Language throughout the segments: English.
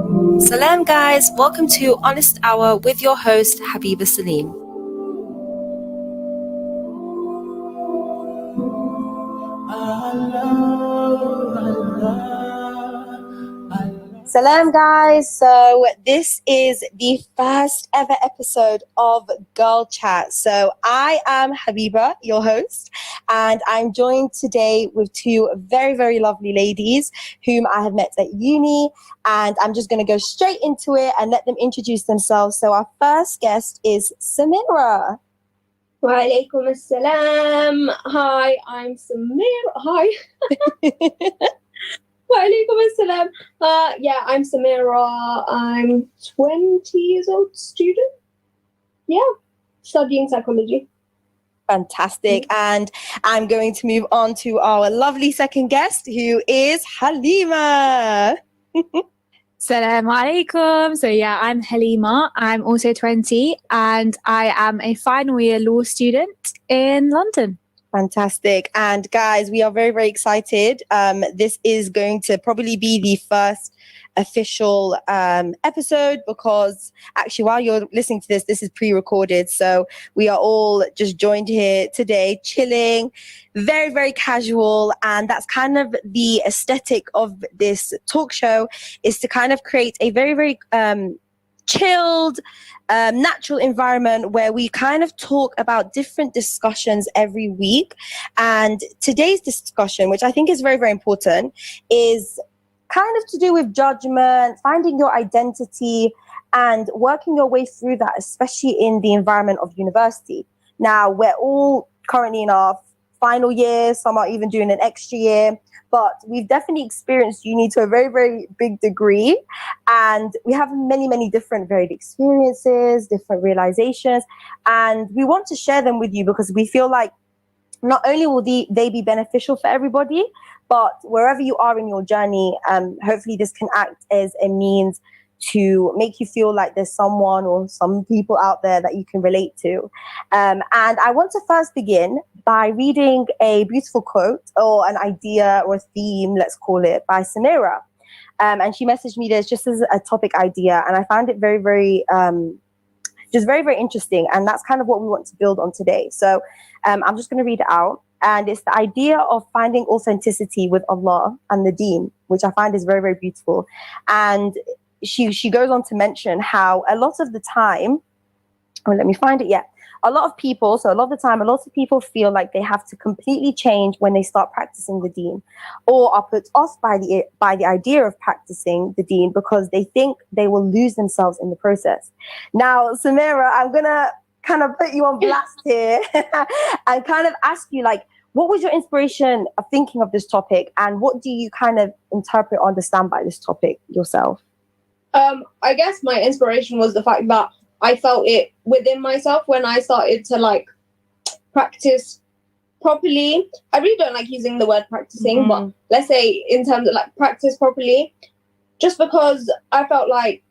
Salam guys, welcome to Honest Hour with your host Habiba Selim. Salam guys, so this is the first ever episode of Girl Chat. So I am Habiba, your host, and I'm joined today with two very, very lovely ladies whom I have met at uni, and I'm just going to go straight into it and let them introduce themselves. So our first guest is Samira. Wa alaikum assalam. Hi, I'm Samira. Hi. Wa alaikum assalam. I'm Samira. I'm 20 years old student. Yeah, studying psychology. Fantastic. And I'm going to move on to our lovely second guest, who is Halima. Assalamu alaikum. So I'm Halima. I'm also 20 and I am a final year law student in London. Fantastic. And guys, we are very, very excited. This is going to probably be the first official episode, because actually while you're listening to this, this is pre-recorded. So we are all just joined here today, chilling, very, very casual. And that's kind of the aesthetic of this talk show, is to kind of create a very, very chilled, natural environment where we kind of talk about different discussions every week. And today's discussion, which I think is very, very important, is kind of to do with judgment, finding your identity, and working your way through that, especially in the environment of university. Now, we're all currently in our final year, some are even doing an extra year, but we've definitely experienced uni to a very, very big degree. And we have many, many different varied experiences, different realizations, and we want to share them with you because we feel like not only will they be beneficial for everybody, but wherever you are in your journey, hopefully this can act as a means to make you feel like there's someone or some people out there that you can relate to. And I want to first begin by reading a beautiful quote, or an idea or a theme, let's call it, by Samira. And she messaged me this just as a topic idea, and I found it very, very just very, very interesting. And that's kind of what we want to build on today. So I'm just going to read it out. And it's the idea of finding authenticity with Allah and the Deen, which I find is very, very beautiful. And she goes on to mention how a lot of the time, let me find it. Yeah. A lot of people feel like they have to completely change when they start practicing the Deen, or are put off by the idea of practicing the Deen because they think they will lose themselves in the process. Now, Samira, I'm gonna kind of put you on blast here and kind of ask you, like, what was your inspiration of thinking of this topic, and what do you kind of interpret or understand by this topic yourself? I guess my inspiration was the fact that I felt it within myself when I started to practice properly. I really don't like using the word practicing, but let's say in terms of practice properly, just because I felt like,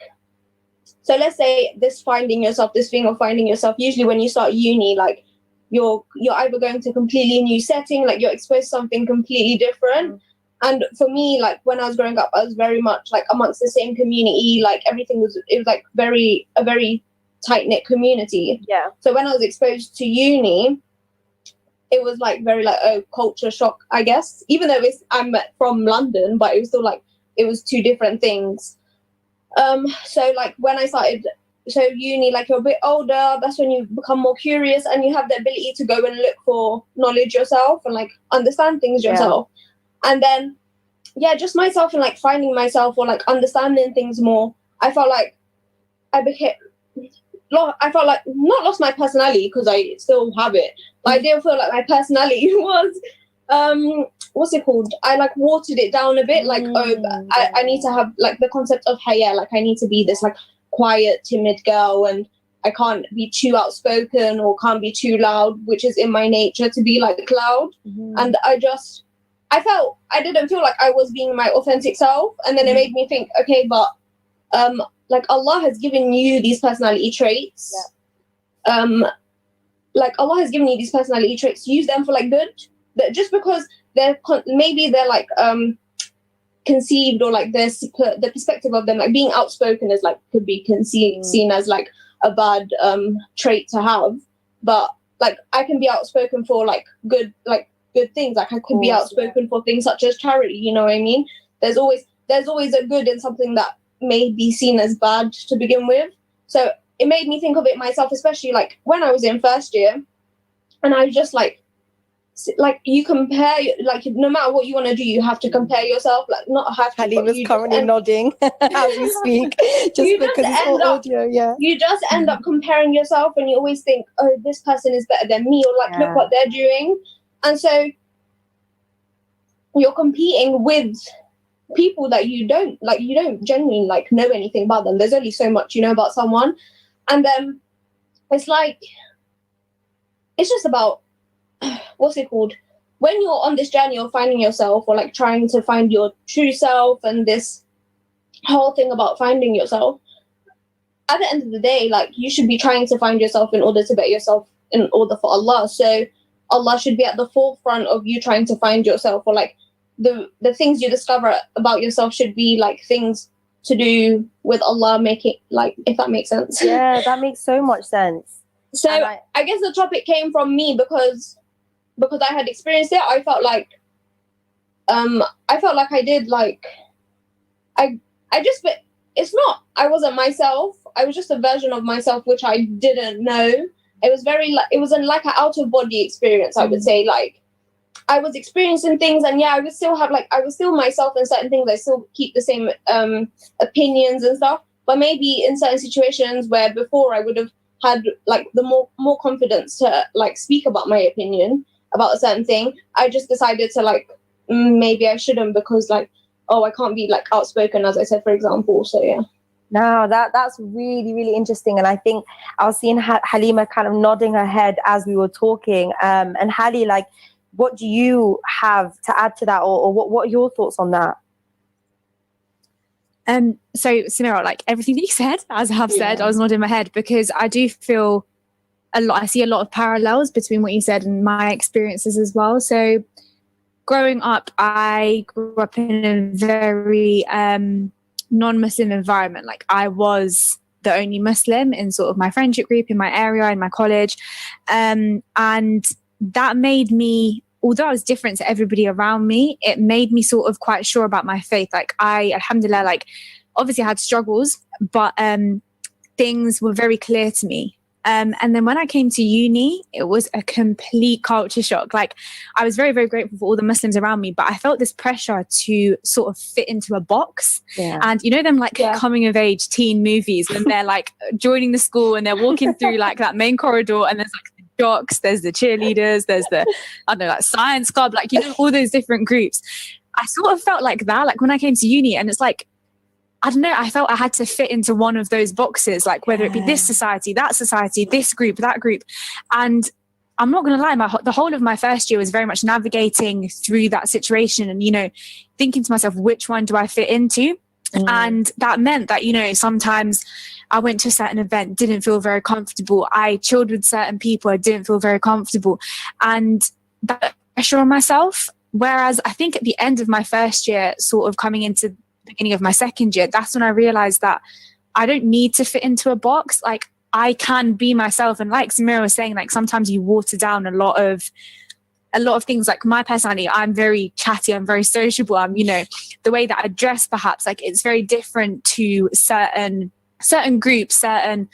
so let's say this thing of finding yourself, usually when you start uni, you're either going to a completely new setting, you're exposed to something completely different. And for me, when I was growing up, I was very much amongst the same community. Everything was a very tight-knit community. Yeah. So when I was exposed to uni, it was very a culture shock, I guess. Even though I'm from London, but it was still it was two different things. So when I started, uni, you're a bit older, that's when you become more curious and you have the ability to go and look for knowledge yourself and understand things yourself. And then, just myself and finding myself or understanding things more. I felt like not lost my personality, because I still have it, but I didn't feel like my personality was what's it called? I watered it down a bit. I need to have the concept of haya, I need to be this quiet, timid girl, and I can't be too outspoken or can't be too loud, which is in my nature to be loud. And I didn't feel like I was being my authentic self. And then it made me think, okay, but Allah has given you these personality traits. Allah has given you these personality traits, use them for good. But just because they're conceived, or like the perspective of them, like being outspoken is like could be seen as like a bad trait to have, but like I can be outspoken for like good things. Like I could be outspoken for things such as charity, you know what I mean? There's always a good in something that may be seen as bad to begin with. So it made me think of it myself, especially like when I was in first year, and I was just like you compare, like no matter what you want to do, you have to compare yourself, like not have to. Hallie was currently nodding as we speak, just because it's all audio. Yeah, you just end up comparing yourself, and you always think, oh, this person is better than me, or like look what they're doing, and so you're competing with people that you don't genuinely like know anything about them. There's only so much you know about someone, and then it's like it's just about what's it called, when you're on this journey of finding yourself, or like trying to find your true self, and this whole thing about finding yourself, at the end of the day, like you should be trying to find yourself in order to better yourself, in order for Allah. So Allah should be at the forefront of you trying to find yourself, or like the things you discover about yourself should be like things to do with Allah, making, like, if that makes sense. Yeah, that makes so much sense. So I guess the topic came from me because I had experienced it. I felt like I did, like I just, it's not, I wasn't myself. I was just a version of myself which I didn't know. It was very like, it was like an out of body experience, I would say. Like I was experiencing things, and I was still myself in certain things. I still keep the same opinions and stuff, but maybe in certain situations where before I would have had like the more confidence to like speak about my opinion about a certain thing, I just decided to like maybe I shouldn't, because like, oh, I can't be like outspoken, as I said, for example. So yeah. No, that's really, really interesting. And I think I was seeing Halima kind of nodding her head as we were talking. And Hallie, like, what do you have to add to that, or what are your thoughts on that? So Samira, like everything that you said, as I have said, I was nodding my head, because I do feel I see a lot of parallels between what you said and my experiences as well. So growing up, I grew up in a very non-Muslim environment. Like I was the only Muslim in sort of my friendship group, in my area, in my college. And that made me, although I was different to everybody around me, it made me sort of quite sure about my faith. Like I, alhamdulillah, like obviously I had struggles, but things were very clear to me. And then when I came to uni, it was a complete culture shock. Like I was very, very grateful for all the Muslims around me, but I felt this pressure to sort of fit into a box. Yeah. And you know them like coming of age teen movies when they're like joining the school and they're walking through like that main corridor, and there's like the jocks, there's the cheerleaders, there's the, I don't know, like science club, like, you know, all those different groups. I sort of felt like that, like when I came to uni, and it's like, I don't know, I felt I had to fit into one of those boxes, like whether it be this society, that society, this group, that group. And I'm not going to lie, the whole of my first year was very much navigating through that situation and, you know, thinking to myself, which one do I fit into? And that meant that, you know, sometimes I went to a certain event, didn't feel very comfortable. I chilled with certain people, I didn't feel very comfortable. And that pressure on myself. Whereas I think at the end of my first year, sort of coming into beginning of my second year, that's when I realized that I don't need to fit into a box. Like I can be myself. And like Samira was saying, like sometimes you water down a lot of things. Like my personality, I'm very chatty, I'm very sociable. I'm, you know, the way that I dress, perhaps, like it's very different to certain groups, certain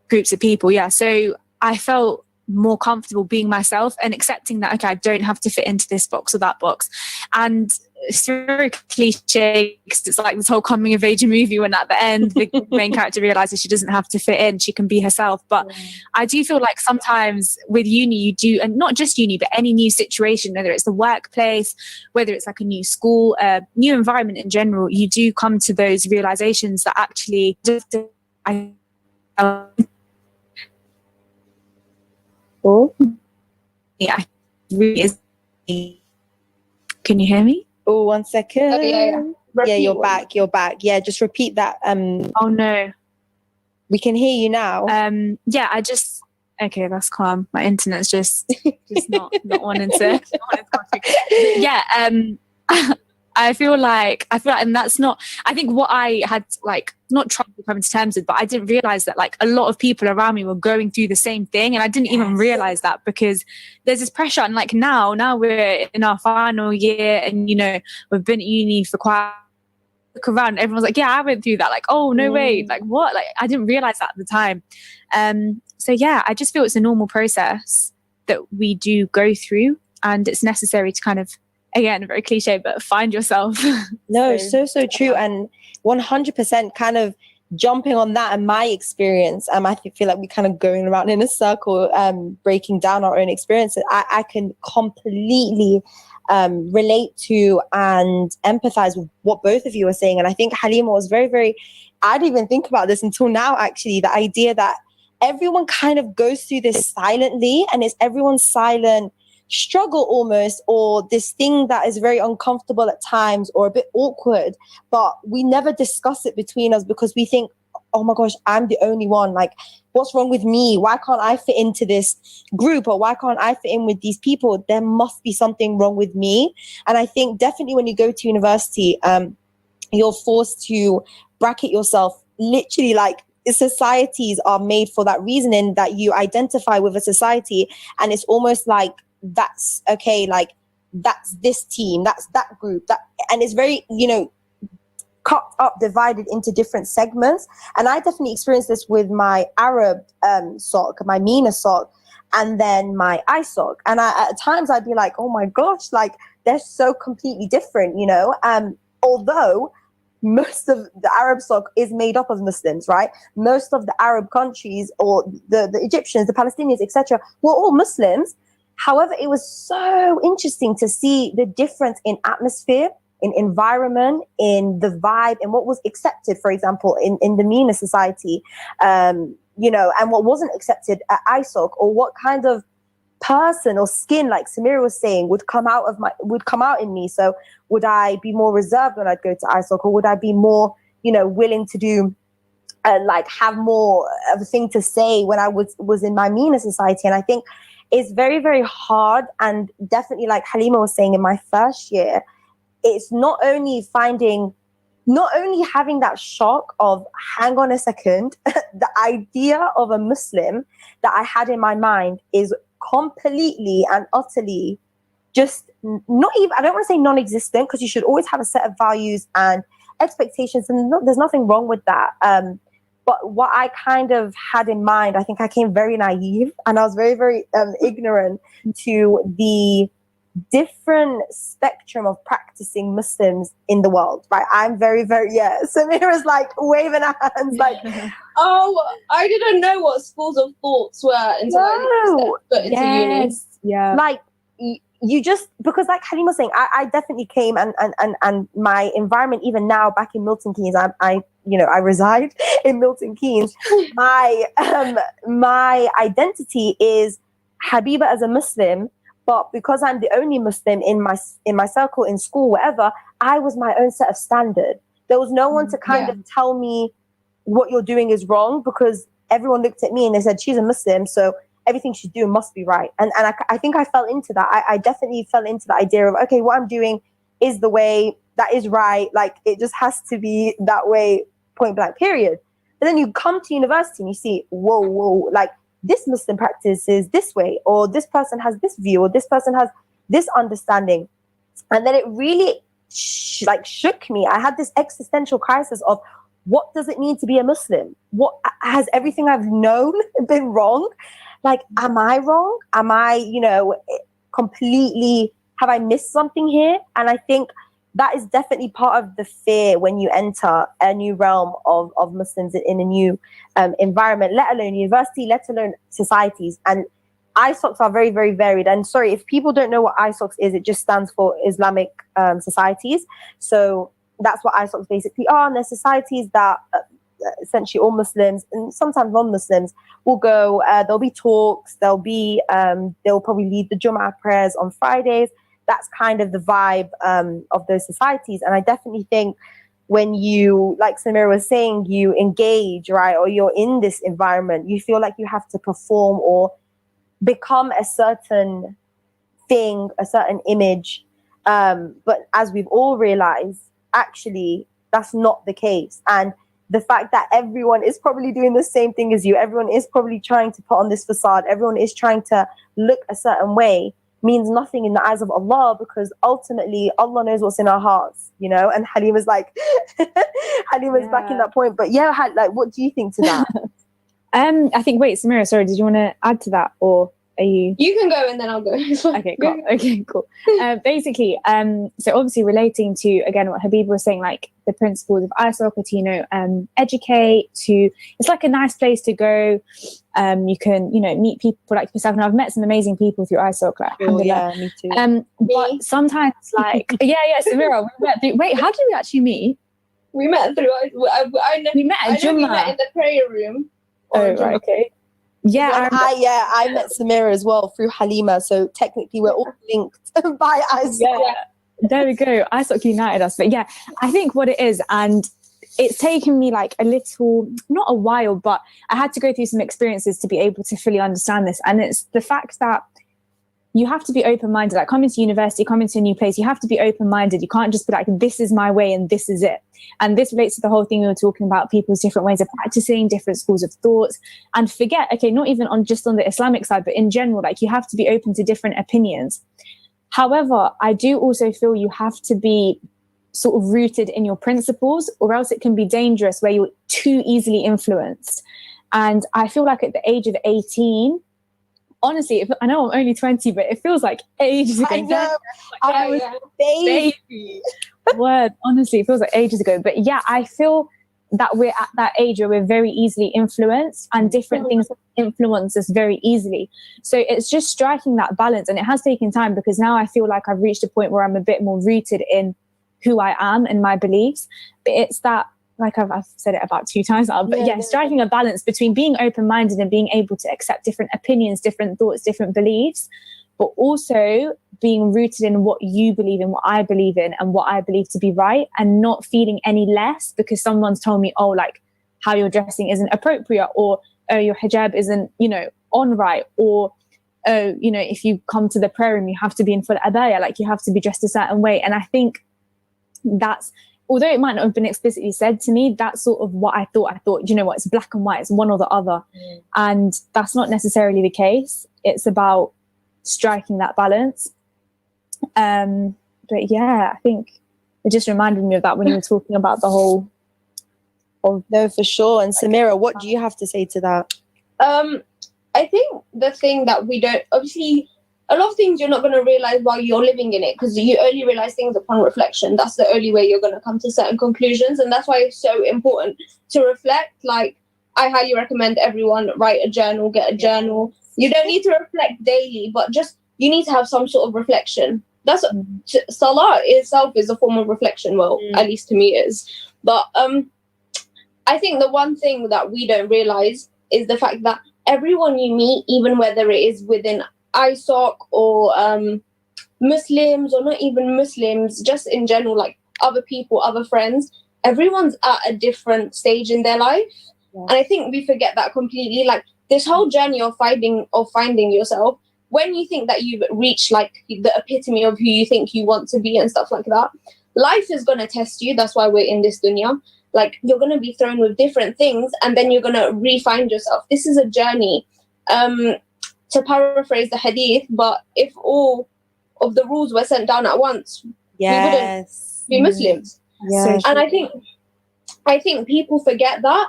groups of people. Yeah. So I felt more comfortable being myself and accepting that, okay, I don't have to fit into this box or that box. And it's very cliche, because it's like this whole coming of age movie when at the end the main character realizes she doesn't have to fit in, she can be herself. But I do feel like sometimes with uni you do, and not just uni but any new situation, whether it's the workplace, whether it's like a new school, new environment in general, you do come to those realizations that actually really is. Can you hear me? Oh, 1 second. Yeah, you're back. Yeah, just repeat that. Oh no, we can hear you now. Okay, that's calm. My internet's just not wanting to. Yeah. I feel like, and that's not, I think what I had like, not tried to come to terms with, but I didn't realize that like a lot of people around me were going through the same thing. And I didn't even realize that, because there's this pressure. And like now we're in our final year, and, you know, we've been at uni for quite, look around, everyone's like, yeah, I went through that. Like, oh, no way. Like what? Like, I didn't realize that at the time. So yeah, I just feel it's a normal process that we do go through, and it's necessary to kind of, again, very cliche, but find yourself. No, so true. And 100% kind of jumping on that and my experience. I feel like we're kind of going around in a circle, breaking down our own experiences. I can completely relate to and empathize with what both of you are saying. And I think Halima was very, very, I didn't even think about this until now, actually, the idea that everyone kind of goes through this silently, and it's everyone's silent struggle almost, or this thing that is very uncomfortable at times or a bit awkward, but we never discuss it between us because we think, oh my gosh, I'm the only one. Like, what's wrong with me? Why can't I fit into this group? Or why can't I fit in with these people? There must be something wrong with me. And I think definitely when you go to university, you're forced to bracket yourself, literally, like, societies are made for that reason, in that you identify with a society, and it's almost like that's okay, like that's this team, that's that group, that, and it's very, you know, cut up, divided into different segments. And I definitely experienced this with my Arab SOC, my MENA SOC, and then my ISOC. And at times I'd be like, oh my gosh, like they're so completely different, you know. Although most of the Arab SOC is made up of Muslims, right? Most of the Arab countries, or the Egyptians, the Palestinians, etc., were all Muslims. However, it was so interesting to see the difference in atmosphere, in environment, in the vibe, and what was accepted, for example, in the MENA society, you know, and what wasn't accepted at ISOC, or what kind of person or skin, like Samira was saying, would come out in me. So would I be more reserved when I'd go to ISOC, or would I be more, you know, willing to do like have more of a thing to say when I was in my MENA society? And I think it's very, very hard. And definitely, like Halima was saying, in my first year, it's not only having that shock of, hang on a second, the idea of a Muslim that I had in my mind is completely and utterly just not even, I don't want to say non-existent, because you should always have a set of values and expectations, and there's nothing wrong with that. But what I kind of had in mind, I think I came very naive, and I was very, very ignorant to the different spectrum of practicing Muslims in the world, right? I'm very, very, Samira's like waving her hands like, oh, I didn't know what schools of thoughts were until I got into uni. Yeah. Like, you just, because like Halima was saying, I definitely came, and my environment, even now back in Milton Keynes, I you know, I reside in Milton Keynes. My identity is Habiba as a Muslim, but because I'm the only Muslim in my circle, in school, wherever, I was my own set of standard. There was no one to kind of tell me what you're doing is wrong, because everyone looked at me and they said, she's a Muslim, so everything she's doing must be right. And I think I fell into that. I definitely fell into the idea of, okay, what I'm doing is the way, that is right. Like, it just has to be that way, point blank, period. But then you come to university and you see, whoa, like, this Muslim practice is this way, or this person has this view, or this person has this understanding. And then it really shook me. I had this existential crisis of, what does it mean to be a Muslim? What has everything I've known been wrong? Like, am I wrong? Am I, you know, completely, have I missed something here? And I think that is definitely part of the fear when you enter a new realm of Muslims in a new environment, let alone university, let alone societies. And ISOCs are very, very varied. And sorry, if people don't know what ISOCs is, it just stands for Islamic societies. So that's what ISOCs basically are. And they're societies that essentially all Muslims, and sometimes non-Muslims, will go. There'll be talks. They'll probably lead the Jum'ah prayers on Fridays. That's kind of the vibe of those societies. And I definitely think when you, like Samira was saying, you engage, right, or you're in this environment, you feel like you have to perform or become a certain thing, a certain image. But as we've all realized, actually, that's not the case. And the fact that everyone is probably doing the same thing as you, everyone is probably trying to put on this facade, everyone is trying to look a certain way, means nothing in the eyes of Allah, because ultimately Allah knows what's in our hearts, you know. And Halima's like, Halima's backing that point. But yeah, like, what do you think to that? I think, wait, Samira, sorry, did you want to add to that, or are you? You can go and then I'll go. Okay, cool. Okay, cool. Basically, so obviously relating to, again, what Habiba was saying, like the principles of ISOC, to, educate, to, it's like a nice place to go. You can, meet people like yourself. And I've met some amazing people through ISOC. Like, yeah, me too. But sometimes, like, yeah, Samira, wait, how did we actually meet? We met through, we met at Jummah. We met in the prayer room. Oh, right, okay. Yeah, I met Samira as well through Halima, so technically we're all linked by ISOC. Yeah, there we go. ISOC united us. But yeah, I think what it is, and it's taken me like a little, not a while, but I had to go through some experiences to be able to fully understand this. And it's the fact that you have to be open-minded. Like, coming to university, coming to a new place, you have to be open-minded. You can't just be like, this is my way and this is it. And this relates to the whole thing we were talking about, people's different ways of practicing, different schools of thoughts, and forget, okay, not even on just on the Islamic side, but in general, like, you have to be open to different opinions. However, I do also feel you have to be sort of rooted in your principles, or else it can be dangerous where you're too easily influenced. And I feel like at the age of 18, honestly, I know I'm only 20, but it feels like ages ago. I know. I was baby. Word, honestly, it feels like ages ago. But yeah, I feel that we're at that age where we're very easily influenced, and different things influence us very easily. So it's just striking that balance. And it has taken time, because now I feel like I've reached a point where I'm a bit more rooted in who I am and my beliefs. But it's that, like I've said it about 2 times now, but striking a balance between being open-minded and being able to accept different opinions, different thoughts, different beliefs, but also being rooted in what you believe in, what I believe in, and what I believe to be right, and not feeling any less because someone's told me, oh, like, how you're dressing isn't appropriate, or, oh, your hijab isn't, on right, or, oh, if you come to the prayer room, you have to be in full abaya, like, you have to be dressed a certain way. And I think that's, although it might not have been explicitly said to me, that's sort of what I thought, it's black and white, it's one or the other. And that's not necessarily the case. It's about striking that balance. But yeah, I think it just reminded me of that when you were talking about the whole. No, for sure. And Samira, what do you have to say to that? I think the thing that we don't, obviously, a lot of things you're not going to realize while you're living in it, because you only realize things upon reflection. That's the only way you're going to come to certain conclusions. And that's why it's so important to reflect. Like, I highly recommend everyone write a journal, get a journal. You don't need to reflect daily, but just, you need to have some sort of reflection. That's Salah itself is a form of reflection. Well, at least to me it is. But I think the one thing that we don't realize is the fact that everyone you meet, even whether it is within ISOC or Muslims or not even Muslims, just in general, like other people, other friends, everyone's at a different stage in their life. And I think we forget that completely. Like, this whole journey of finding yourself, when you think that you've reached like the epitome of who you think you want to be and stuff like that, life is going to test you. That's why we're in this dunya. Like, you're going to be thrown with different things, and then you're going to re-find yourself. This is a journey. To paraphrase the hadith, but if all of the rules were sent down at once, we wouldn't be Muslims. Yes. And I think people forget that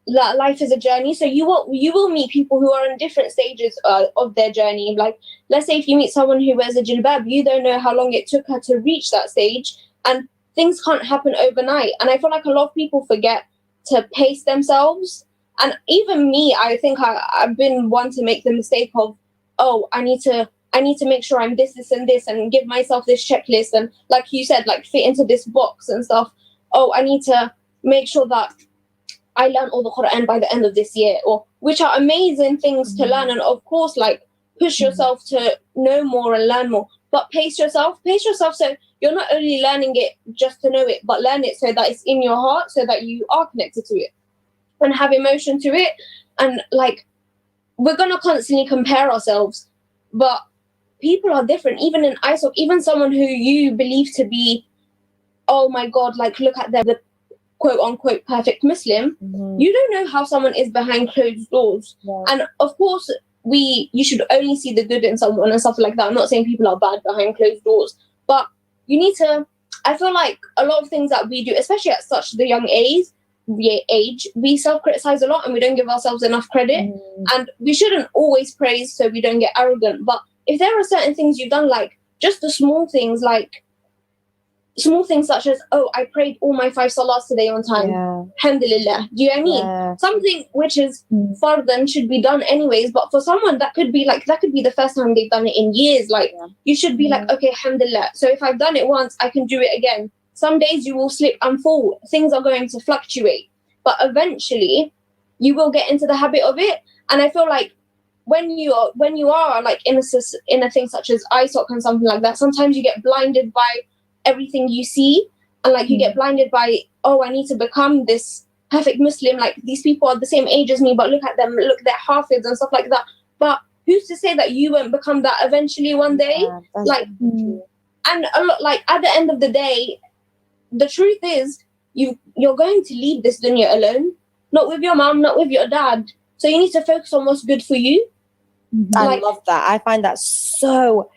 life is a journey. So you will meet people who are in different stages of their journey. Like, let's say if you meet someone who wears a jilbab, you don't know how long it took her to reach that stage, and things can't happen overnight. And I feel like a lot of people forget to pace themselves. And even me, I think I've been one to make the mistake of, oh, I need to make sure I'm this, and this, and give myself this checklist. And like you said, like, fit into this box and stuff. Oh, I need to make sure that I learn all the Quran by the end of this year, or which are amazing things to learn. And of course, like, push yourself to know more and learn more, but pace yourself so you're not only learning it just to know it, but learn it so that it's in your heart, so that you are connected to it and have emotion to it. And like, we're going to constantly compare ourselves, but people are different. Even in ISOC, even someone who you believe to be, oh my God, like look at them, the quote unquote perfect Muslim, you don't know how someone is behind closed doors. Yeah. And of course, you should only see the good in someone and stuff like that. I'm not saying people are bad behind closed doors, but you need to, I feel like a lot of things that we do, especially at such the young age, we self-criticize a lot and we don't give ourselves enough credit. And we shouldn't always praise so we don't get arrogant. But if there are certain things you've done, like just the small things such as, oh, I prayed all my 5 salahs today on time. Alhamdulillah. Do you know what I mean? Yeah. Something which is fardan should be done anyways, but for someone that could be the first time they've done it in years. Like you should be like, okay, alhamdulillah. So if I've done it once, I can do it again. Some days you will slip and fall. Things are going to fluctuate. But eventually you will get into the habit of it. And I feel like when you are like in a thing such as ISOC and something like that, sometimes you get blinded by everything you see, and like you get blinded by, oh, I need to become this perfect Muslim, like these people are the same age as me, but look at them, look, they're Hafiz and stuff like that. But who's to say that you won't become that eventually one day? And a lot, like at the end of the day, the truth is you're going to leave this dunya alone, not with your mom, not with your dad. So you need to focus on what's good for you. I love that. I find that so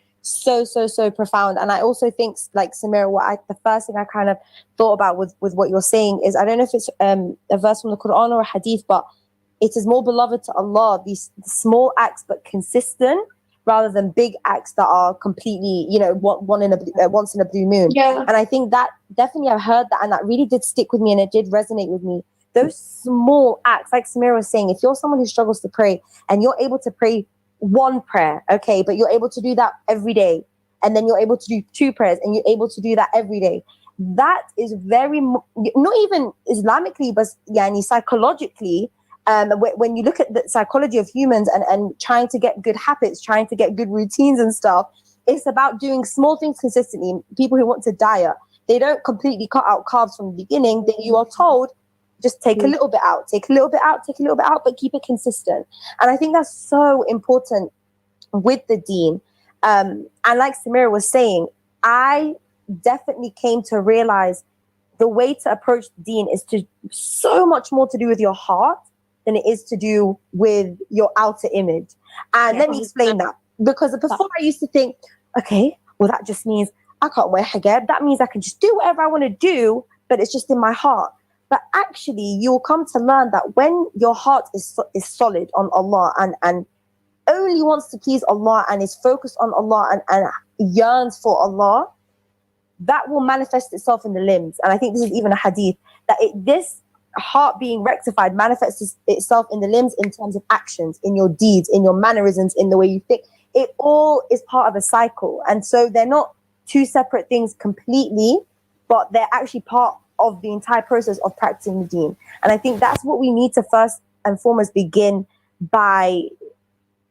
profound. And I also think, like Samira, the first thing I kind of thought about with what you're saying is, I don't know if it's a verse from the Quran or a hadith, but it is more beloved to Allah, these small acts but consistent, rather than big acts that are completely, once in a blue moon. Yeah. And I think that definitely, I heard that, and that really did stick with me, and it did resonate with me. Those small acts, like Samira was saying, if you're someone who struggles to pray and you're able to pray one prayer, okay, but you're able to do that every day, and then you're able to do 2 prayers and you're able to do that every day, that is very, not even Islamically, but psychologically, when you look at the psychology of humans and trying to get good habits, trying to get good routines and stuff, it's about doing small things consistently. People who want to diet, they don't completely cut out carbs from the beginning. Then you are told, just take a little bit out, take a little bit out, take a little bit out, but keep it consistent. And I think that's so important with the deen. And like Samira was saying, I definitely came to realize the way to approach the deen is so much more to do with your heart than it is to do with your outer image. And let me explain that. Because before I used to think, okay, well, that just means I can't wear hijab. That means I can just do whatever I want to do, but it's just in my heart. But actually, you'll come to learn that when your heart is solid on Allah and only wants to please Allah and is focused on Allah and yearns for Allah, that will manifest itself in the limbs. And I think this is even a hadith, that this heart being rectified manifests itself in the limbs in terms of actions, in your deeds, in your mannerisms, in the way you think. It all is part of a cycle. And so they're not 2 separate things completely, but they're actually part of the entire process of practicing the deen. And I think that's what we need to first and foremost begin by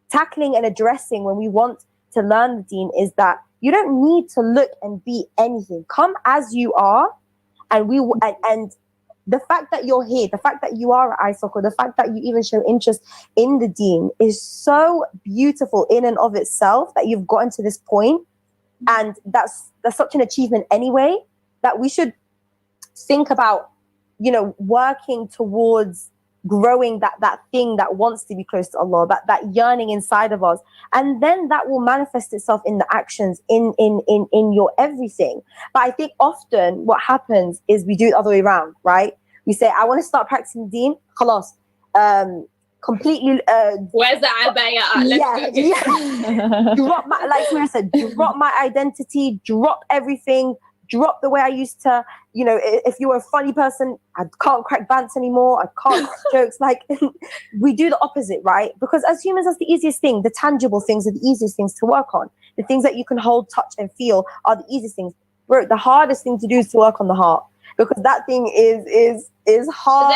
tackling and addressing when we want to learn the deen, is that you don't need to look and be anything. Come as you are, and the fact that you're here, the fact that you are at ISOC, or the fact that you even show interest in the deen is so beautiful in and of itself, that you've gotten to this point. And that's such an achievement anyway, that we should think about, working towards growing that thing that wants to be close to Allah, that yearning inside of us. And then that will manifest itself in the actions, in your everything. But I think often what happens is we do it the other way around, right? We say, I want to start practicing deen, khalas, completely where's the abaya? Drop my, like Samira said, drop my identity, drop everything, drop the way I used to, if you were a funny person, I can't crack bants anymore, I can't crack jokes. Like, we do the opposite, right? Because as humans, that's the easiest thing. The tangible things are the easiest things to work on. The things that you can hold, touch, and feel are the easiest things. Bro, the hardest thing to do is to work on the heart, because that thing is hard.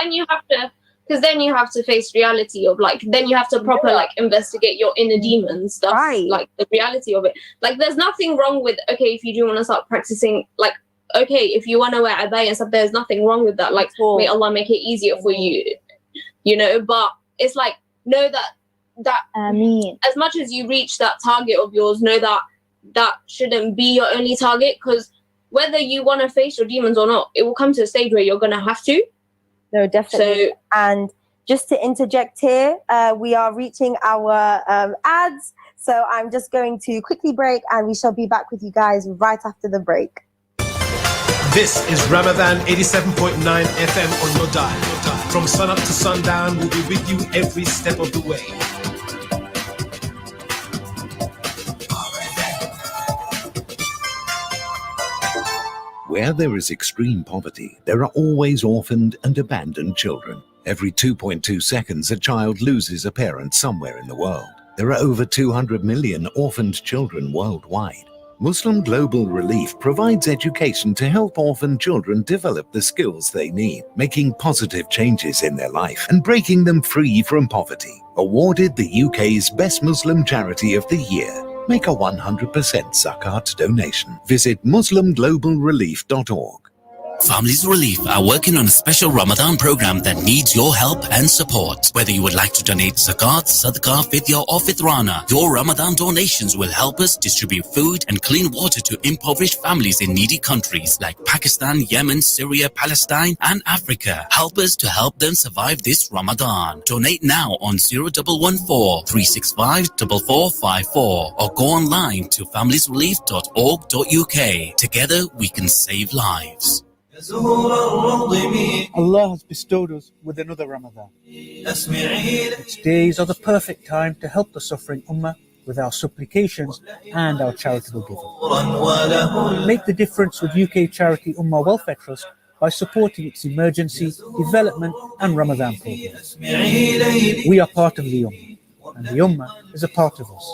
But then you have to face reality of, like, then you have to proper investigate your inner demons stuff, right? Like the reality of it. Like, there's nothing wrong with, okay, if you do want to start practicing, like, okay, if you want to wear abaya and stuff, there's nothing wrong with that. Like, may Allah make it easier for you, but it's like, know that that as much as you reach that target of yours, know that that shouldn't be your only target, because whether you want to face your demons or not, it will come to a stage where you're going to have to. No, definitely. So, and just to interject here, we are reaching our ads. So I'm just going to quickly break, and we shall be back with you guys right after the break. This is Ramadan 87.9 FM on your dial. From sun up to sundown, we'll be with you every step of the way. Where there is extreme poverty, there are always orphaned and abandoned children. Every 2.2 seconds, a child loses a parent somewhere in the world. There are over 200 million orphaned children worldwide. Muslim Global Relief provides education to help orphan children develop the skills they need, making positive changes in their life and breaking them free from poverty. Awarded the UK's Best Muslim Charity of the Year. Make a 100% zakat donation. Visit muslimglobalrelief.org. Families Relief are working on a special Ramadan program that needs your help and support. Whether you would like to donate zakat, sadaqah, fidya or fitrana, your Ramadan donations will help us distribute food and clean water to impoverished families in needy countries like Pakistan, Yemen, Syria, Palestine and Africa. Help us to help them survive this Ramadan. Donate now on 0114 365 4454 or go online to familiesrelief.org.uk. Together we can save lives. Allah has bestowed us with another Ramadan. Its days are the perfect time to help the suffering Ummah with our supplications and our charitable giving. Make the difference with UK charity Ummah Welfare Trust by supporting its emergency, development and Ramadan programs. We are part of the Ummah, and the Ummah is a part of us.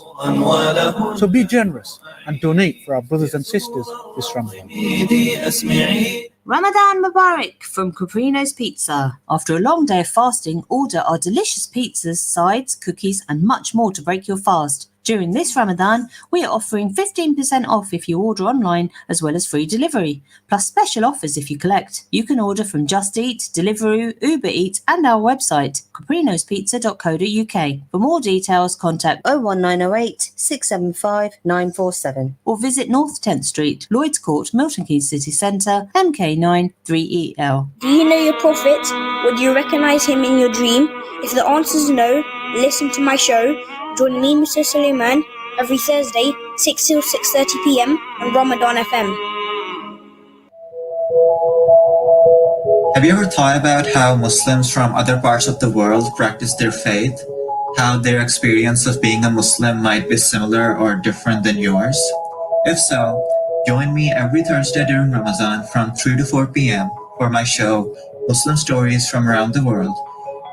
So be generous and donate for our brothers and sisters this Ramadan. Ramadan Mubarak from Caprino's Pizza. After a long day of fasting, order our delicious pizzas, sides, cookies and much more to break your fast. During this Ramadan, we are offering 15% off if you order online, as well as free delivery, plus special offers if you collect. You can order from Just Eat, Deliveroo, Uber Eats and our website, caprinospizza.co.uk. For more details, contact 01908 675 947 or visit North 10th Street, Lloyd's Court, Milton Keynes City Centre, MK9 3EL. Do you know your Prophet? Would you recognize him in your dream? If the answer is no, listen to my show. Join me, Mr. Suleiman, every Thursday, 6 till 6:30 p.m. on Ramadan FM. Have you ever thought about how Muslims from other parts of the world practice their faith? How their experience of being a Muslim might be similar or different than yours? If so, join me every Thursday during Ramadan from 3 to 4 p.m. for my show, Muslim Stories from Around the World,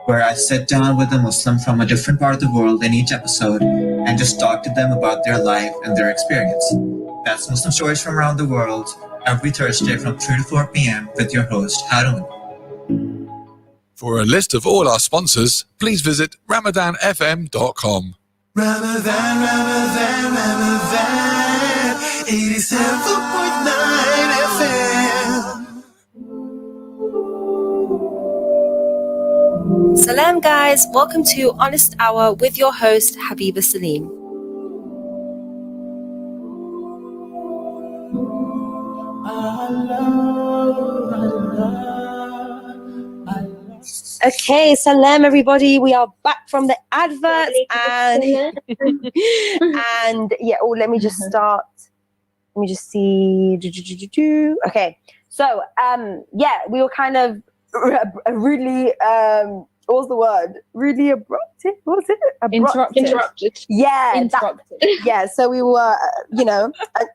where I sit down with a Muslim from a different part of the world in each episode and just talk to them about their life and their experience. That's Muslim Stories from Around the World, every Thursday from 3 to 4 p.m. with your host, Harun. For a list of all our sponsors, please visit ramadanfm.com. Ramadan, 87.9 FM. Salam guys, welcome to Honest Hour with your host Habiba Selim. Okay, salam everybody. We are back from the adverts and yeah, let me just start. Let me just see. Okay. So we were kind of rudely what was the word? Rudely abrupted? What was it? Interrupted. Yeah. Interrupted. So we were,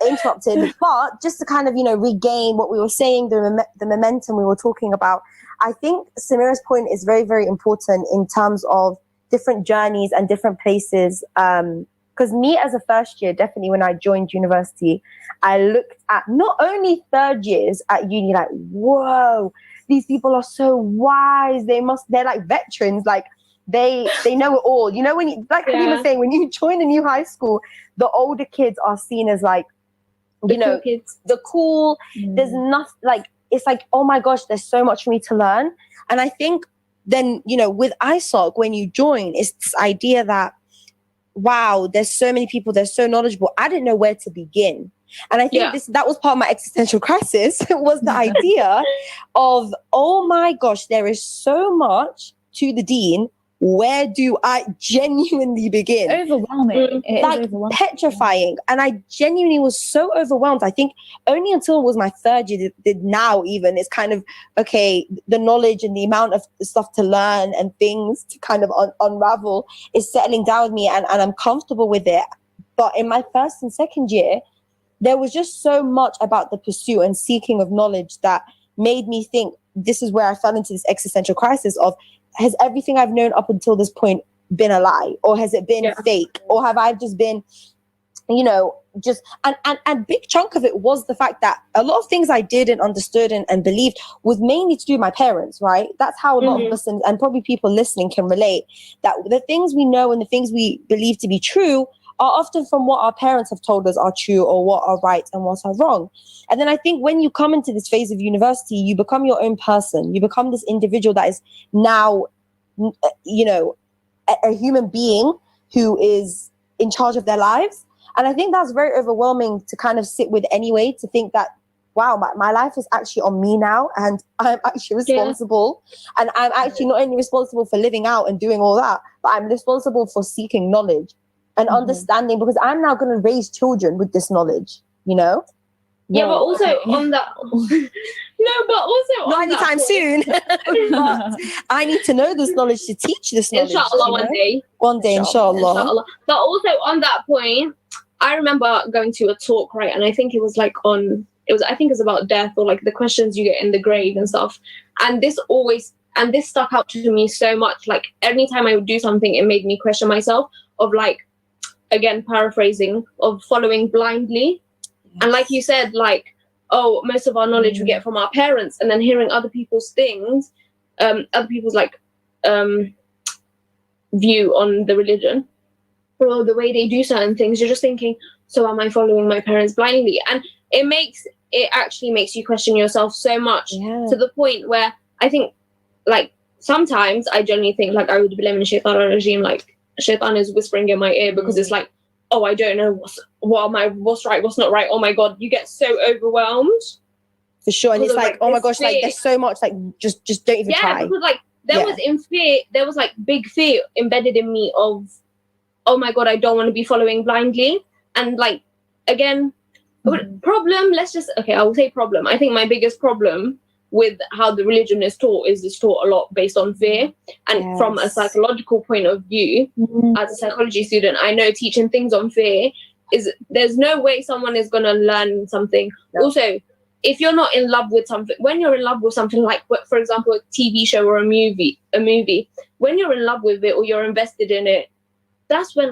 interrupted. But just to kind of, regain what we were saying, the momentum we were talking about, I think Samira's point is very, very important in terms of different journeys and different places. Because me as a first year, definitely when I joined university, I looked at not only third years at uni like, whoa, these people are so wise. They're like veterans. Like they know it all. You know, when you, like Habiba was saying, when you join a new high school, the older kids are seen as like, cool kids. The cool. There's nothing like, it's like, oh my gosh, there's so much for me to learn. And I think then, with ISOC, when you join, it's this idea that wow, there's so many people, they're so knowledgeable. I didn't know where to begin. And I think that was part of my existential crisis was the idea of, oh my gosh, there is so much to the deen. Where do I genuinely begin? Overwhelming. It like is overwhelming. Petrifying. And I genuinely was so overwhelmed. I think only until it was my third year did now even, it's kind of, okay, the knowledge and the amount of stuff to learn and things to kind of unravel is settling down with me, and I'm comfortable with it. But in my first and second year, there was just so much about the pursuit and seeking of knowledge that made me think, this is where I fell into this existential crisis of, has everything I've known up until this point been a lie, or has it been fake, or have I just been, just and big chunk of it was the fact that a lot of things I did and understood and believed was mainly to do with my parents, right? That's how a lot of us and probably people listening can relate, that the things we know and the things we believe to be true are often from what our parents have told us are true, or what are right and what are wrong. And then I think when you come into this phase of university, you become your own person. You become this individual that is now, a human being who is in charge of their lives. And I think that's very overwhelming to kind of sit with anyway, to think that, wow, my life is actually on me now, and I'm actually responsible. And I'm actually not only responsible for living out and doing all that, but I'm responsible for seeking knowledge and understanding, because I'm now going to raise children with this knowledge, Yeah, but also on that... Not anytime soon. But I need to know this knowledge to teach this knowledge. Inshallah, one day. One day, inshallah. But also on that point, I remember going to a talk, right? And I think it was like I think it's about death, or like the questions you get in the grave and stuff. And this stuck out to me so much. Like anytime I would do something, it made me question myself of, like, again, paraphrasing, of following blindly. And like you said, like, oh, most of our knowledge we get from our parents, and then hearing other people's things, other people's view on the religion, or the way they do certain things, you're just thinking, so am I following my parents blindly? And it actually makes you question yourself so much, to the point where I think, like, sometimes I generally think, like, a'udhu billahi minash shaitanir rajim, like, shaitan is whispering in my ear, because it's like, oh, I don't know what's right, what's not right. Oh my God, you get so overwhelmed. For sure. And it's like, oh my gosh, like there's so much, like just don't even try. Yeah, because like there was like big fear embedded in me of, oh my God, I don't want to be following blindly. And like, again, problem, I will say problem. I think my biggest problem with how the religion is taught is it's taught a lot based on fear. And from a psychological point of view, as a psychology student, I know teaching things on fear there's no way someone is going to learn something. Also, if you're not in love with something, when you're in love with something, like, for example, a TV show or a movie, when you're in love with it or you're invested in it, that's why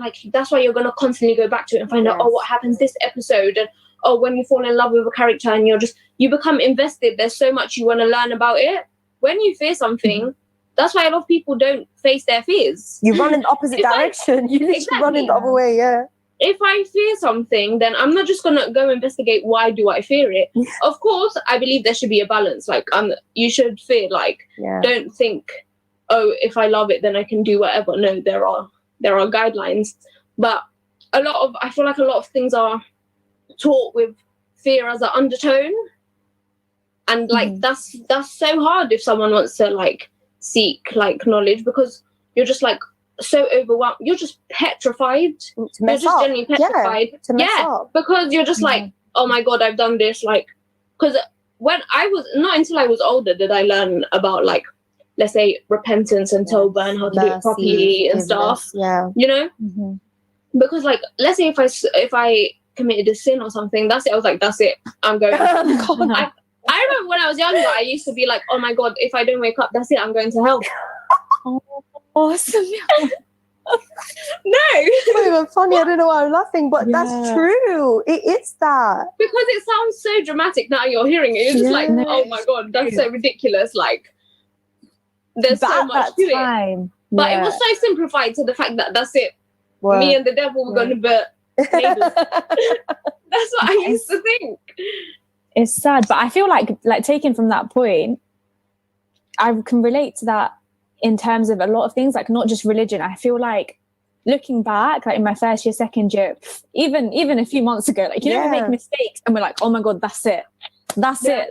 you're going to constantly go back to it and find out, oh, what happens this episode? And oh, when you fall in love with a character and you become invested, there's so much you want to learn about it. When you fear something, that's why a lot of people don't face their fears. You run in the opposite direction. You literally run in the other way, If I fear something, then I'm not just going to go investigate why do I fear it. Of course, I believe there should be a balance. Like, you should fear, like, don't think, oh, if I love it, then I can do whatever. No, there are guidelines. But I feel like a lot of things are taught with fear as an undertone. And, like, that's so hard if someone wants to, like, seek, like, knowledge, because you're just, like, so overwhelmed, you're just petrified. You're just genuinely petrified. Because you're just like, oh my God, I've done this. Like, because not until I was older did I learn about, like, let's say, repentance and tawbah and how to do it properly and stuff. You know, because, like, let's say if I committed a sin or something, that's it. I was like, that's it, I'm going. I remember when I was younger, I used to be like, oh my God, if I don't wake up, that's it, I'm going to hell. Awesome. No, it's not even funny. I don't know why I'm laughing, but that's true. It is that, because it sounds so dramatic now you're hearing it. You're just like, oh my God, that's so ridiculous. Like, there's so much to it. But it was so simplified to the fact that that's it. Me and the devil were going to be neighbors. That's what I used to think. It's sad, but I feel like taken from that point, I can relate to that in terms of a lot of things, like not just religion. I feel like looking back, like in my first year, second year, even a few months ago, like, you know, we make mistakes and we're like, oh my God, that's it.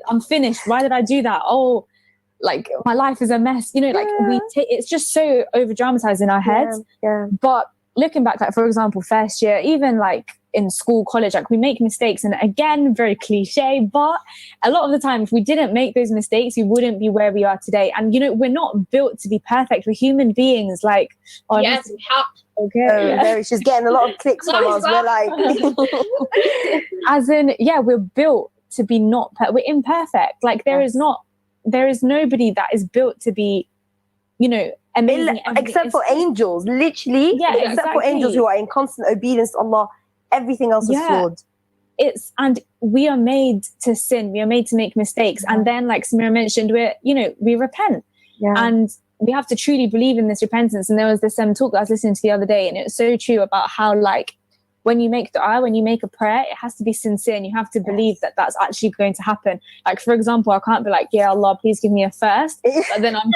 I'm finished. Why did I do that? Oh, like my life is a mess. You know, like it's just so over dramatized in our heads. But looking back, like for example, first year, even like in school, college, like we make mistakes, and again, very cliche, but a lot of the time, if we didn't make those mistakes, we wouldn't be where we are today. And you know, we're not built to be perfect. We're human beings. Like, yes, we have. Okay, she's getting a lot of clicks from us. We're like, as in, we're built to be we're imperfect. Like there is nobody that is built to be, you know, amazing, except for angels, literally. Except for angels who are in constant obedience to Allah. Everything else is flawed. And we are made to sin. We are made to make mistakes. And then, like Samira mentioned, we repent. And we have to truly believe in this repentance. And there was this talk that I was listening to the other day, and it was so true about how, like, when you make dua, when you make a prayer, it has to be sincere, and you have to believe that that's actually going to happen. Like, for example, I can't be like, yeah, Allah, please give me a first. But then I'm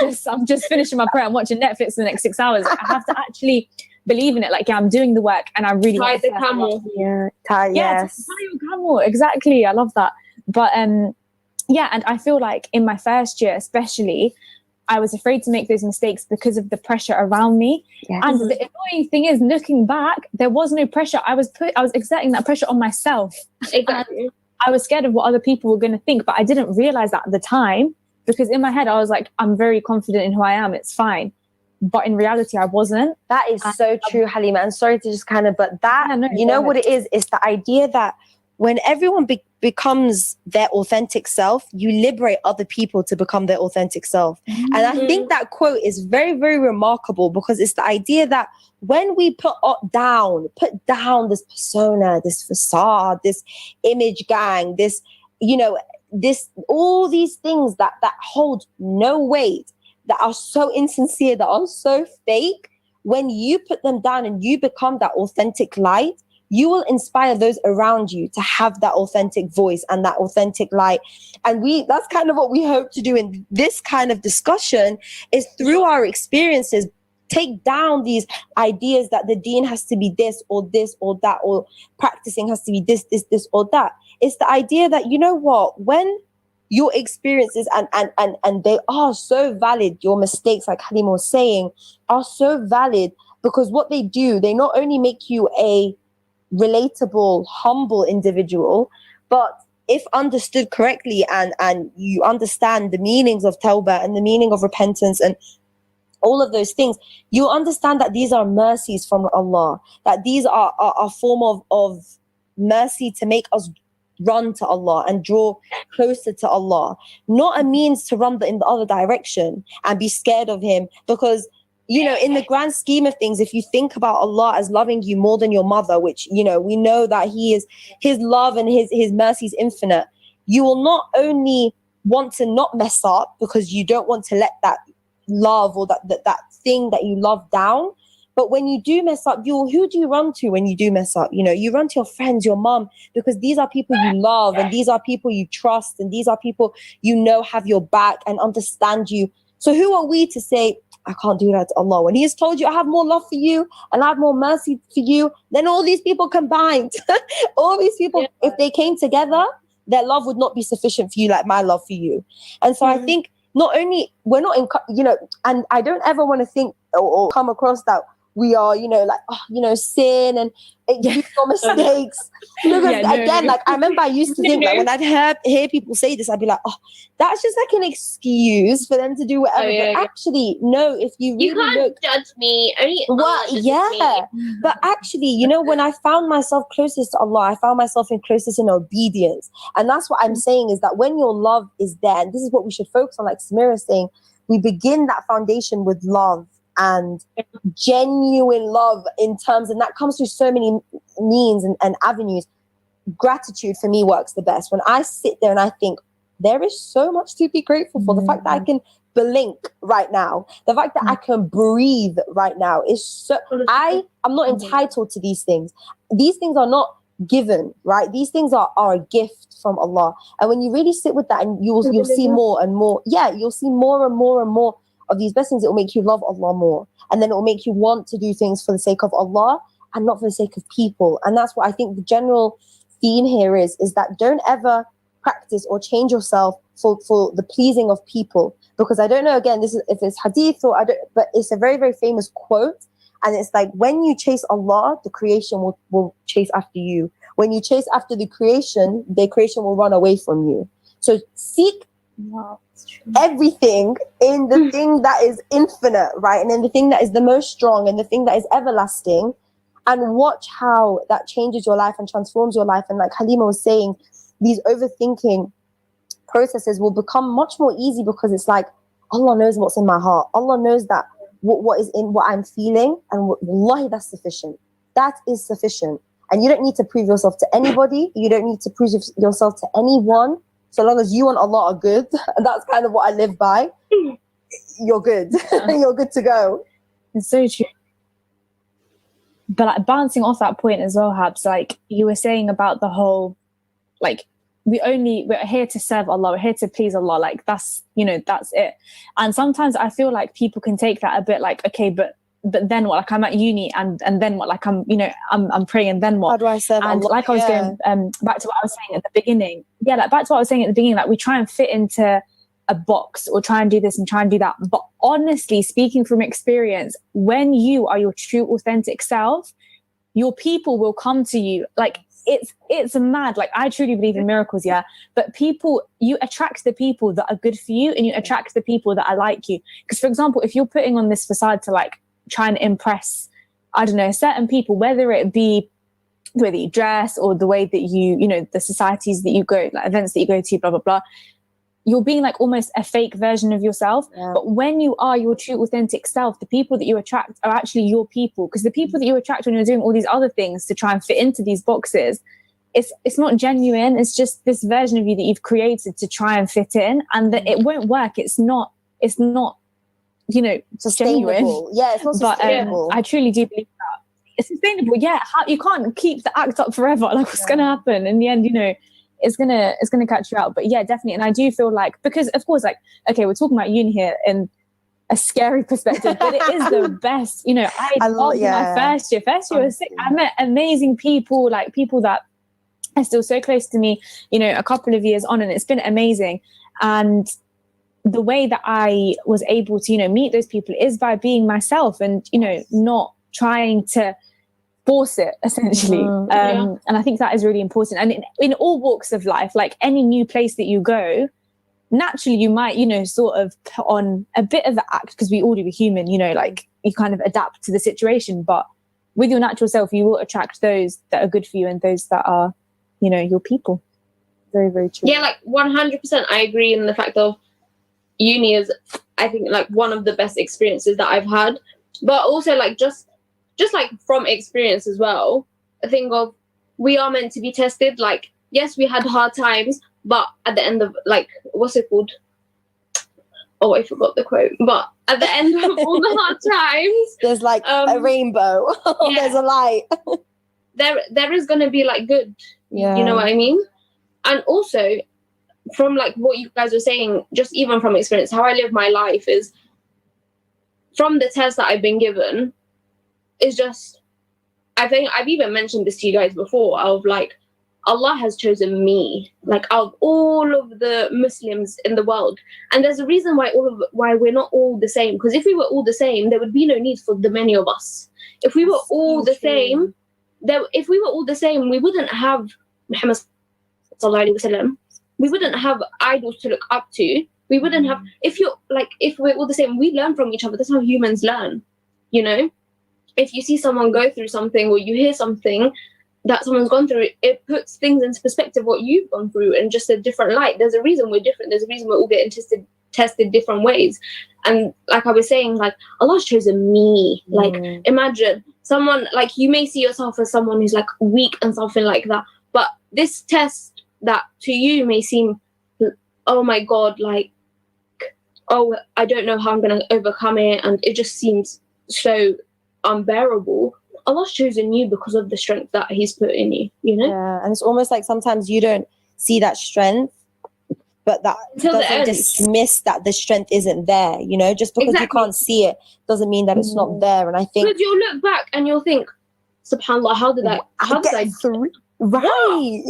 just finishing my prayer. I'm watching Netflix for the next 6 hours. I have to actually believe in it. Like, I'm doing the work, and I really tie the camel. Tie your camel. Exactly. I love that. But and I feel like in my first year, especially, I was afraid to make those mistakes because of the pressure around me. And the annoying thing is, looking back, there was no pressure. I was exerting that pressure on myself. Exactly. I was scared of what other people were going to think, but I didn't realize that at the time, because in my head, I was like, I'm very confident in who I am. It's fine. But in reality, I wasn't. That is so true, Halima. And sorry to just kind of, but that, you know what it is? It's the idea that when everyone becomes their authentic self, you liberate other people to become their authentic self. And I think that quote is very, very remarkable, because it's the idea that when we put down this persona, this facade, this image gang, this, you know, this, all these things that hold no weight, that are so insincere, that are so fake, when you put them down and you become that authentic light, you will inspire those around you to have that authentic voice and that authentic light. And that's kind of what we hope to do in this kind of discussion, is through our experiences, take down these ideas that the deen has to be this or that, or practicing has to be this or that. It's the idea that, you know what, when your experiences and they are so valid, your mistakes, like Halima was saying, are so valid, because what they do, they not only make you a relatable, humble individual, but if understood correctly and you understand the meanings of tawbah and the meaning of repentance and all of those things, you understand that these are mercies from Allah, that these are a form of mercy to make us run to Allah and draw closer to Allah, not a means to run in the other direction and be scared of Him. Because, you know, in the grand scheme of things, if you think about Allah as loving you more than your mother, which, you know, we know that His love and His mercy is infinite, you will not only want to not mess up because you don't want to let that love or that thing that you love down, but when you do mess up, who do you run to when you do mess up? You know, you run to your friends, your mom, because these are people you love, and these are people you trust, and these are people you know have your back and understand you. So who are we to say, I can't do that to Allah, when He has told you, I have more love for you and I have more mercy for you than all these people combined. All these people, if they came together, their love would not be sufficient for you like my love for you. And so I think not only, we're not in, you know, and I don't ever want to think or come across that we are, you know, like, oh, you know, sin and do your mistakes. Again, like, I remember I used to think, like, when I'd hear people say this, I'd be like, oh, that's just like an excuse for them to do whatever. But actually, no, if you really can't judge me. Only Allah judges me. But actually, you know, when I found myself closest to Allah, I found myself closest in obedience. And that's what I'm saying, is that when your love is there, and this is what we should focus on, like Samira is saying, we begin that foundation with love and genuine love in terms, and that comes through so many means and avenues. Gratitude for me works the best. When I sit there and I think, there is so much to be grateful for. The fact that I can blink right now, the fact that I can breathe right now is so, I'm not entitled to these things. These things are not given, right? These things are a gift from Allah. And when you really sit with that, and you'll see more and more, you'll see more and more and more of these blessings, it will make you love Allah more. And then it will make you want to do things for the sake of Allah and not for the sake of people. And that's what I think the general theme here is that don't ever practice or change yourself for the pleasing of people. Because I don't know, again, this is if it's hadith or I don't, but it's a very, very famous quote. And it's like, when you chase Allah, the creation will chase after you. When you chase after the creation will run away from you. So seek everything in the thing that is infinite, right? And then the thing that is the most strong and the thing that is everlasting, and watch how that changes your life and transforms your life. And like Halima was saying, these overthinking processes will become much more easy because it's like, Allah knows what's in my heart. Allah knows that what is in what I'm feeling, and wallahi, that's sufficient. That is sufficient. And you don't need to prove yourself to anybody. You don't need to prove yourself to anyone. So long as you and Allah are good, and that's kind of what I live by, you're good. You're good to go. It's so true. But like, bouncing off that point as well, Habs, like you were saying about the whole, like, we're here to serve Allah, we're here to please Allah, like that's it. And sometimes I feel like people can take that a bit like, okay, but then what? Like I'm at uni and then what? Like I'm praying and then what? How do I serve and Allah? Like I was going back to what I was saying at the beginning. Yeah, like back to what I was saying at the beginning, like we try and fit into a box or try and do this and try and do that. But honestly, speaking from experience, when you are your true authentic self, your people will come to you. Like it's mad. Like I truly believe in miracles, yeah. But you attract the people that are good for you, and you attract the people that are like you. Because for example, if you're putting on this facade to like try and impress, I don't know, certain people, whether it be the way that you dress or the way that you the societies that you go, like events that you go to, blah, blah, blah, you're being like almost a fake version of yourself. Yeah. But when you are your true authentic self, the people that you attract are actually your people. Because the people that you attract when you're doing all these other things to try and fit into these boxes, it's not genuine. It's just this version of you that you've created to try and fit in, and that it won't work. It's not sustainable. Genuine. Yeah, it's not sustainable. But I truly do believe that it's sustainable. Yeah, you can't keep the act up forever. Like what's going to happen in the end? It's gonna catch you out. But yeah, definitely. And I do feel like, because of course, like, okay, we're talking about uni here in a scary perspective, but it is the best. I loved my first year. Was sick. I met amazing people, like people that are still so close to me, a couple of years on, and it's been amazing. And the way that I was able to, meet those people is by being myself and, not trying to force it, essentially. And I think that is really important. And in all walks of life, like any new place that you go, naturally you might, sort of put on a bit of the act, because we all do, we're human, like you kind of adapt to the situation. But with your natural self, you will attract those that are good for you and those that are, your people. Very, very true. Yeah, like 100% I agree in the fact of uni is, I think, like one of the best experiences that I've had. But also like just like from experience as well, I think of, we are meant to be tested. Like, yes, we had hard times, but at the end of, like, what's it called? Oh, I forgot the quote. But at the end of all the hard times, there's like a rainbow. Yeah. There's a light. there is going to be like good. Yeah. You know what I mean? And also from like what you guys were saying, just even from experience, how I live my life is, from the test that I've been given, is just, I think I've even mentioned this to you guys before, of like, Allah has chosen me, like out of all of the Muslims in the world. And there's a reason why we're not all the same. Because if we were all the same, there would be no need for the many of us. If we were all the same, we wouldn't have Muhammad sallallahu alaihi wasallam. We wouldn't have idols to look up to. We wouldn't have, if we're all the same, we learn from each other. That's how humans learn, If you see someone go through something, or you hear something that someone's gone through, it puts things into perspective, what you've gone through, in just a different light. There's a reason we're different. There's a reason we're all getting tested different ways. And like I was saying, like, Allah's chosen me. Like, imagine someone, like, you may see yourself as someone who's like weak and something like that, but this test that to you may seem, oh my God, like, oh, I don't know how I'm going to overcome it, and it just seems so unbearable. Allah's chosen you because of the strength that He's put in you, Yeah, and it's almost like sometimes you don't see that strength but that Until the doesn't end. dismiss that the strength isn't there, you know, just because you Exactly. can't see it doesn't mean that it's not there. And I think Because you'll look back and you'll think, subhanallah, how did I get through? Right.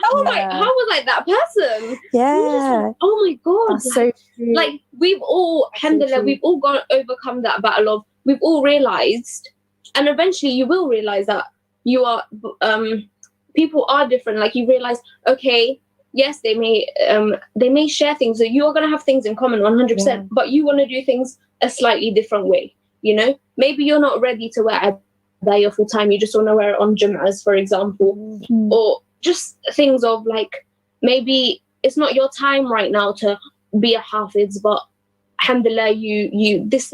How was I that person? Yeah. Oh my God. That's so true. Like we've all, alhamdulillah, we've all overcome that battle of, we've all realized, and eventually you will realize that you are, people are different. Like you realize, okay, yes, they may share things, so you are going to have things in common 100%, but you want to do things a slightly different way, you know? Maybe you're not ready to wear abaya full time, you just want to wear it on Jum'ahs, for example, or just things of like, maybe it's not your time right now to be a hafiz, but alhamdulillah, you this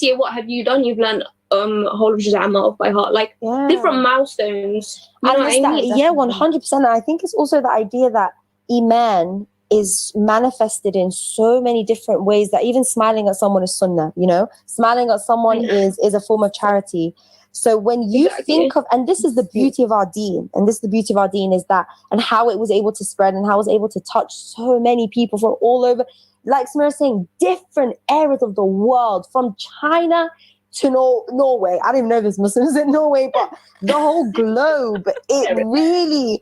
year, what have you done? You've learned whole of Juz' Amma off by heart, like different milestones. You know what I mean? Yeah, 100%. And I think it's also the idea that Iman is manifested in so many different ways, that even smiling at someone is sunnah, you know, smiling at someone is a form of charity. So when you think of, and this is the beauty of our deen, is that, and how it was able to spread and how it was able to touch so many people from all over, like Samira saying, different areas of the world, from China to Norway. I don't even know if there's Muslims in Norway, but the whole globe. It really,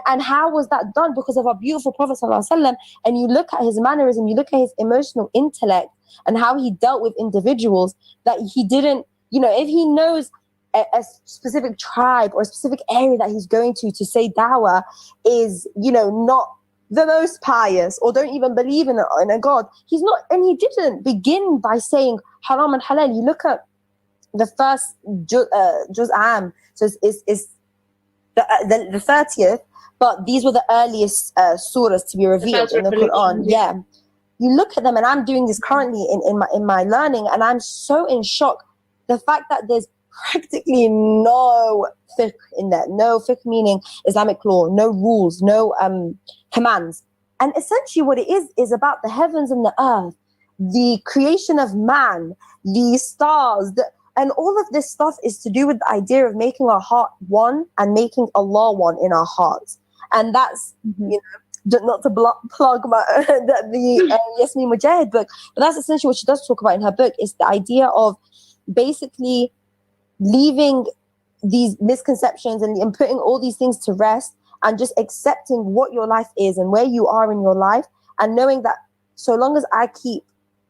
and how was that done? Because of our beautiful Prophet ﷺ. And you look at his mannerism, you look at his emotional intellect and how he dealt with individuals, that he didn't, you know, if he knows a specific tribe or a specific area that he's going to say dawah is, you know, not the most pious or don't even believe in a God, he's not, and he didn't begin by saying haram and halal. You look at the first juz am, so it's the 30th, but these were the earliest surahs to be revealed in the Quran. Yeah, you look at them, and I'm doing this currently in my learning, and I'm so in shock. The fact that there's practically no fiqh in there, no fiqh meaning Islamic law, no rules, no commands. And essentially what it is about the heavens and the earth, the creation of man, the stars, and all of this stuff is to do with the idea of making our heart one and making Allah one in our hearts. And that's, you know, not to plug my, the Yasmin Mujahid book, but that's essentially what she does talk about in her book, is the idea of basically leaving these misconceptions and putting all these things to rest, and just accepting what your life is and where you are in your life, and knowing that so long as I keep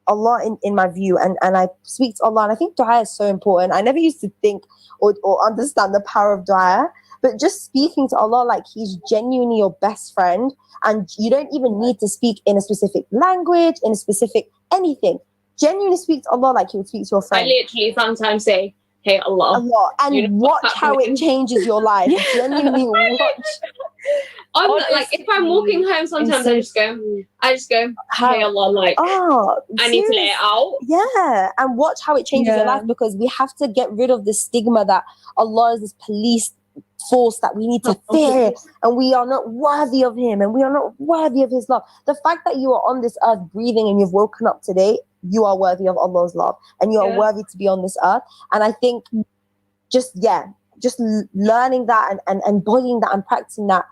Allah in my view and I speak to Allah, and I think dua is so important. I never used to think or understand the power of dua, but just speaking to Allah like he's genuinely your best friend, and you don't even need to speak in a specific language, in a specific anything. Genuinely speak to Allah like you would speak to your friend. I literally sometimes say, hey Allah, and you know, watch how it changes your life. Genuinely watch. Like if I'm walking home, sometimes I just go, hey Allah, like I need to let it out. Yeah, and watch how it changes your life, because we have to get rid of the stigma that Allah is this police force that we need to fear, and we are not worthy of him, and we are not worthy of his love. The fact that you are on this earth breathing and you've woken up today, you are worthy of Allah's love, and you are worthy to be on this earth. And I think just learning that and embodying that and practicing that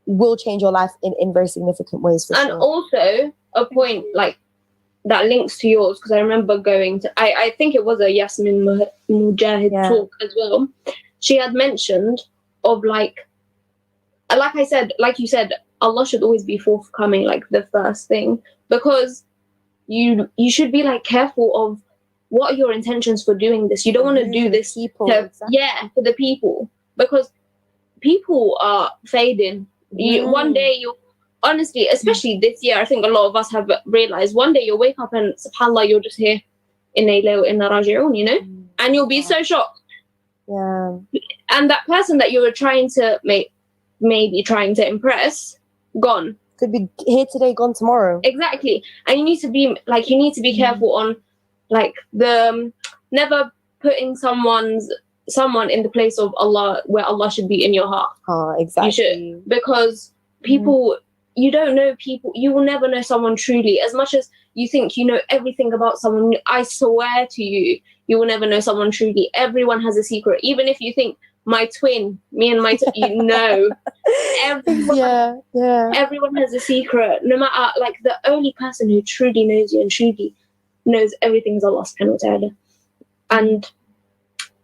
will change your life in very significant ways. And also a point like that links to yours, because I remember going to, I think it was a Yasmin Mujahid talk as well. She had mentioned of like I said, like you said, Allah should always be forthcoming, like the first thing, because you should be like careful of what are your intentions for doing this. You don't want to do this for the people, because people are fading. One day you'll, honestly, especially this year, I think a lot of us have realized, one day you'll wake up and subhanAllah, you're just here in Inna Raji'un, you know, and you'll be so shocked. Yeah. And that person that you were trying to maybe trying to impress, gone. Could be here today, gone tomorrow. Exactly. And you need to be careful on like the never putting someone in the place of Allah, where Allah should be in your heart. Exactly. You should, because people, you don't know people, you will never know someone truly. As much as you think you know everything about someone, I swear to you, you will never know someone truly. Everyone has a secret. Even if you think, my twin, me and my you know, everyone has a secret. No matter, like, the only person who truly knows you and truly knows everything is Allah subhanahu wa ta'ala. And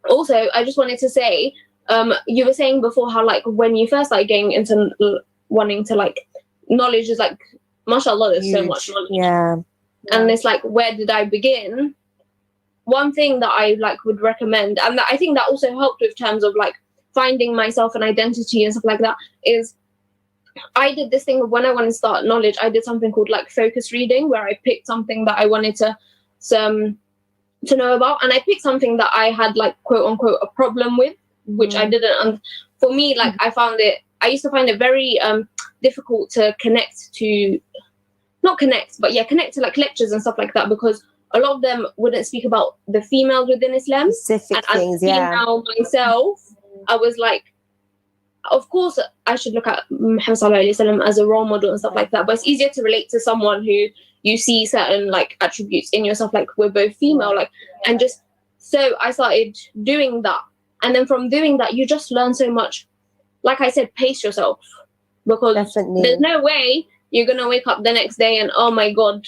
also, I just wanted to say, you were saying before how, like, when you first like getting into wanting to, like, knowledge is like, mashallah, there's so much knowledge. And it's like, where did I begin? One thing that I like would recommend, and that I think that also helped with terms of like finding myself and identity and stuff like that, is I did this thing when I wanted to start knowledge. I did something called like focus reading, where I picked something that I wanted to know about, and I picked something that I had, like, quote unquote, a problem with, which I didn't. And for me, like, I used to find it very difficult to connect to like lectures and stuff like that, because a lot of them wouldn't speak about the females within Islam. Specific things, as a female myself, I was like, of course I should look at Muhammad sallallahu alaihi wasallam as a role model and stuff like that, but it's easier to relate to someone who you see certain like attributes in yourself, like we're both female, like, and just so I started doing that. And then from doing that, you just learn so much. Like I said, pace yourself, because there's no way you're gonna wake up the next day and, oh my god,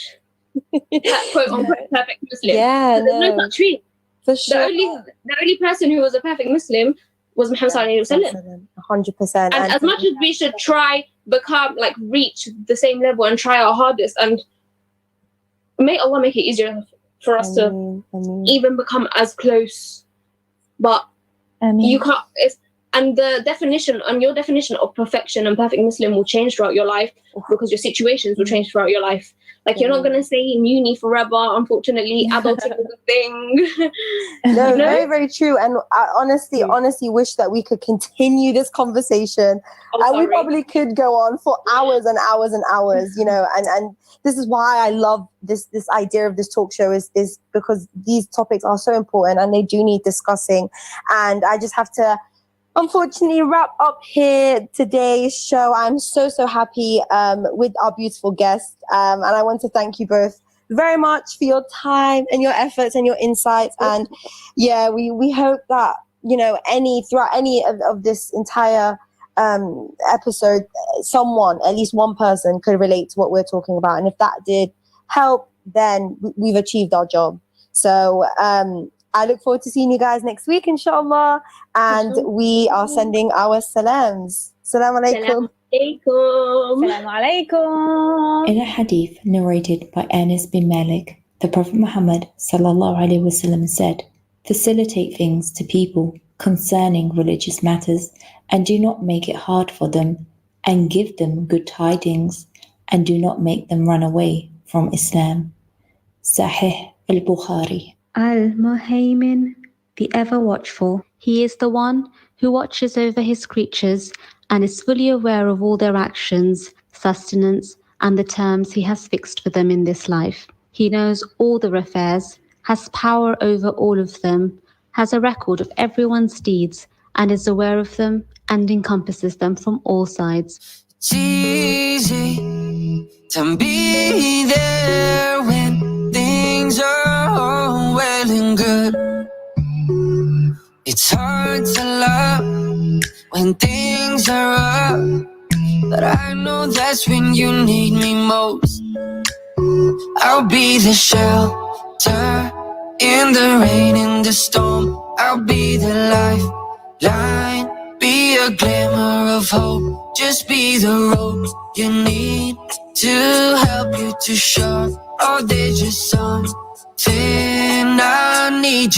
quote unquote perfect Muslim. There's no such thing. For sure. The only person who was a perfect Muslim was Muhammad sallallahu alaihi wasallam. 100%. And as much as we should try reach the same level and try our hardest, and may Allah make it easier for us to even become as close. But you can't. And the definition, and your definition of perfection and perfect Muslim will change throughout your life, because your situations will change throughout your life. Like, you're not going to stay in uni forever. Unfortunately, adulting is a thing. No, very, very true. And I honestly wish that we could continue this conversation. And we probably could go on for hours and hours and hours, you know, and this is why I love this idea of this talk show is because these topics are so important and they do need discussing. And I just have to, unfortunately, wrap up here today's show. I'm so happy with our beautiful guest, and I want to thank you both very much for your time and your efforts and your insights. And yeah, we hope that, you know, throughout any of this entire episode, someone, at least one person, could relate to what we're talking about. And if that did help, then we've achieved our job. So I look forward to seeing you guys next week, inshallah. And we are sending our salams. Salam alaikum. Salam alaikum. In a hadith narrated by Anas bin Malik, the Prophet Muhammad sallallahu alaihi wasallam said, "Facilitate things to people concerning religious matters, and do not make it hard for them, and give them good tidings, and do not make them run away from Islam." Sahih al-Bukhari. Al-Muhaymin, the ever-watchful. He is the one who watches over his creatures and is fully aware of all their actions, sustenance, and the terms he has fixed for them in this life. He knows all their affairs, has power over all of them, has a record of everyone's deeds, and is aware of them and encompasses them from all sides. It's easy to be there when things are all well and good. It's hard to love when things are up, but I know that's when you need me most. I'll be the shelter in the rain, in the storm. I'll be the lifeline, be a glimmer of hope. Just be the rope you need to help you to shore. Oh, there's just something I need you.